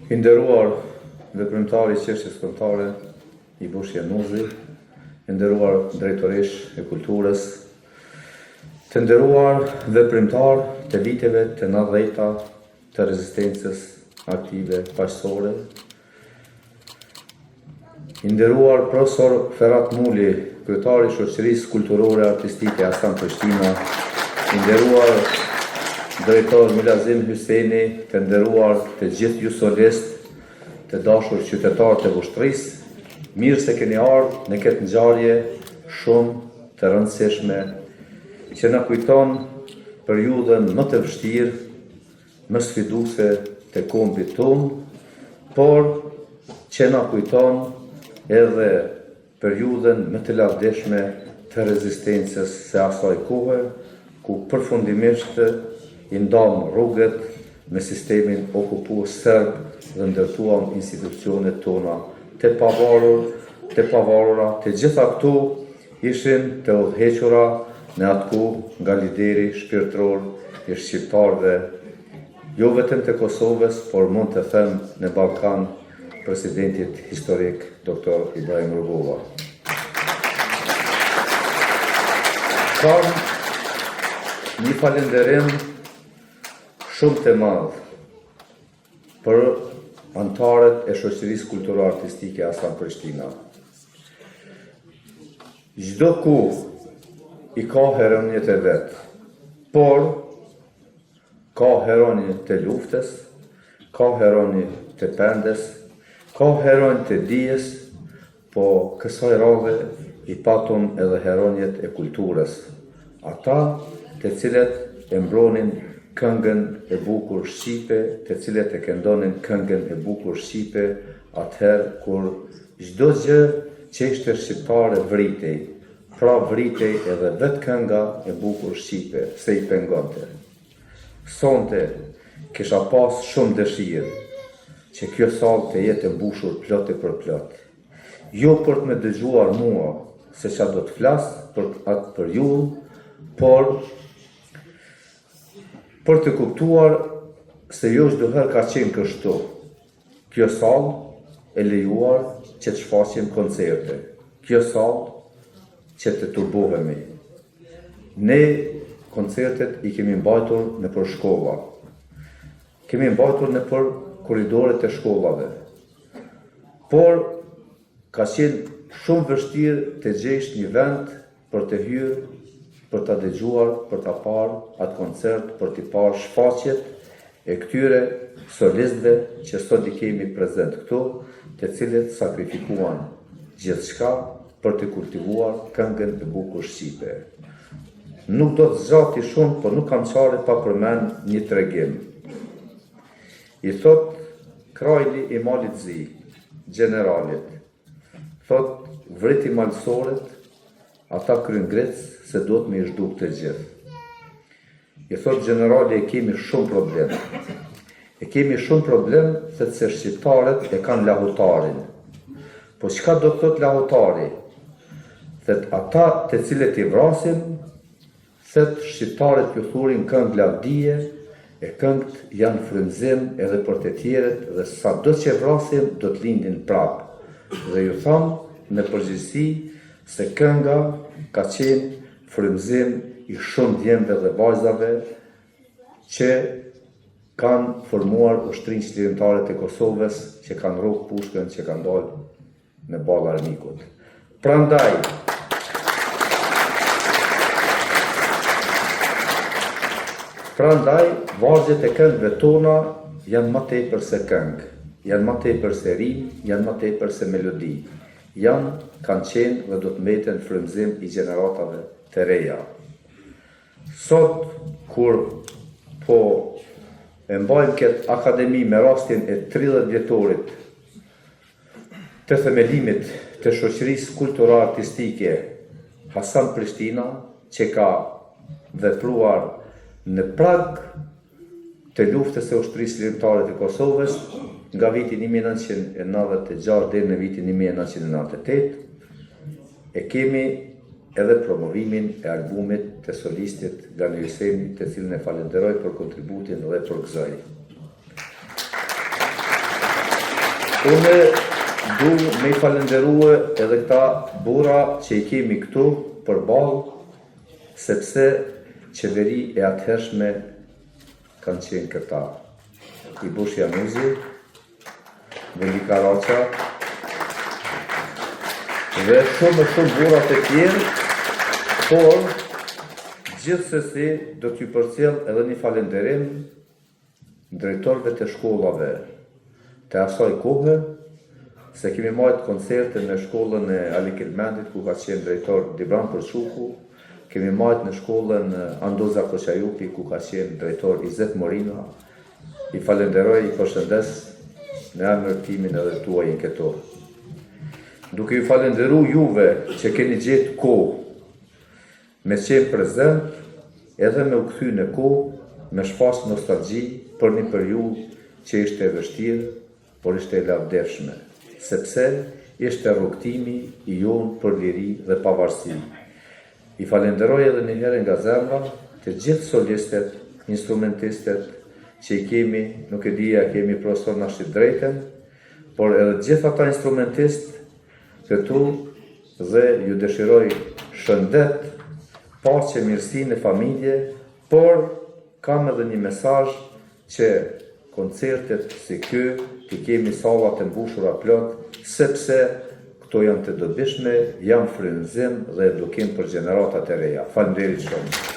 I nderuar veprimtari i qështjes kombëtare i Bushja Nuzi, i nderuar drejtorish e kulturës, të nderuar veprimtar të viteve të 90-ta të rezistencës aktive paqësore, i nderuar profesor Ferhat Muli, kryetari i shoqërisë kulturore artistike Hasan Prishtina, i nderuar drejtor Milazim Hyseni, të nderuar të gjithë ju solist, të dashur qytetarë të Vushtrisë, mirë se keni ardhur në këtë ngjarje shumë të rëndësishme që na kujton periudhën më të vështirë, më sfiduese të kombit tonë, por që na kujton edhe periudhën më të lavdishme të rezistencës së asaj kohe, ku përfundimisht i ndam rrugët me sistemin okupues serb dhe ndërtuam institucionet tona të pavarura, të gjitha këtu ishin të udhëhequra në atë kohë nga lideri shpirtëror i shqiptarëve, jo vetëm të Kosovës, por mund të them në Ballkan, presidentit historik Dr. Ibrahim Rugova. Kam një falënderim shumë të madh për antarët e shoqërisë kulturore artistike Hasan Prishtina. Çdo kohë i ka heronjët e vet, por ka heronjë të luftës, ka heronjë të pendes, ka heronjë të dijes, po kësaj radhe i patëm edhe heronjët e kulturës, ata të cilët e mbronin këngën e bukur shqipe, të cilët e këndonin këngën e bukur shqipe, atëherë kur çdo gjë që ishte shqiptare vritej, pra vritej edhe vetë kënga e bukur shqipe, se i pengonte. Sonte kisha pas shumë dëshirë që kjo sallë të jetë mbushur plot e për plot. Jo për të më dëgjuar mua se çfarë do të flas për ju, por për të kuptuar se jo çdo herë ka qenë kështu. Kjo sallë e lejuar që të shfaqim koncerte. Kjo sallë që të turbohemi. Ne koncertet i kemi mbajtur nëpër shkolla. Kemi mbajtur nëpër korridoret e shkollave. Por ka qenë shumë vështirë të gjesh një vend për të hyrë, për ta dëgjuar, për ta parë atë koncert, për të parë shfaqjet e këtyre solistëve që sot i kemi prezent këtu, të cilët sakrifikuan gjithçka për të kultivuar këngën e bukur shqipe. Nuk do të zgjati shumë, por nuk kam çare pa përmend një tregim. I thot Krajli i Malit Zi, generalit, thot vriti malsoret, ata kryen grec se do të me i zhduk të gjithë. I thot generali e kemi shumë problem. E kemi shumë problem se shqiptarët e kanë lahutarin. Po çka do të thot lahutari? Thet ata të cilët i vrasin, thet shqiptarët ju thurin këngë lavdije, e këngët janë frymëzim edhe për të tjerët dhe sa do që vrasim do të lindin prapë. Dhe ju tham në përgjithësi se kënga ka qenë frymëzim i shumë djemve dhe vajzave që kanë formuar ushtrinjë çlirimtare të Kosovës, që kanë rrugë pushkën, që kanë dalë në ballë armikut. Prandaj, vargjet e këngëve tona janë më tepër se këngë, janë më tepër se rim, janë më tepër se melodi. Kanë qenë dhe do të mbeten frymëzim i gjeneratave të reja. Sot, kur po e mbajmë këtë akademi me rastin e 30 vjetorit të themelimit të shoqërisë kulturore artistike Hasan Prishtina, që ka vepruar në prag të luftës së ushtrisë çlirimtare të Kosovës nga viti 1996 deri në vitin 1998, e kemi edhe promovimin e albumit të solistit Gani Hyseni, të cilën e falenderoj për kontributin dhe për gëzoj. Unë du me i falenderue edhe këta bura që i kemi këtu përballë, sepse qeveri e atëhershme kanë qenë këta. I Bush Januzi, Veli Karaqa, dhe shumë burat e tjerë, por gjithsesi do t'ju përcjell edhe një falenderim drejtorëve të shkollave të asaj kohe, se kemi marrë koncerte në shkollën e Ali Kelmendit, ku ka qenë drejtor Dibran Përshuku, kemi marrë në shkollën Andoza Koçajupi, ku ka qenë drejtor Izet Morina. I falenderoj, i përshëndes në emër timin edhe tuajin këto. Duke ju falenderu juve që keni gjetë kohë me qenë prezent, edhe me u kthy në kohë, me shpas nostalgji për një periudhë që ishte e vështirë, por ishte e lavdërshme, sepse ishte rrugtimi i jonë për liri dhe pavarësi. I falenderoj edhe një herë nga zemra të gjithë solistet, instrumentistet që i kemi, nuk e dija kemi profesor na shit drejten, por edhe gjithë ata instrumentistë këtu dhe ju dëshiroj shëndet, paqe, mirësi në familje, por kam edhe një mesazh që koncertet si ky t'i kemi sallat e mbushura plot, sepse këto janë të dobishme, janë frymëzim dhe edukim për gjeneratat e reja. Faleminderit shumë.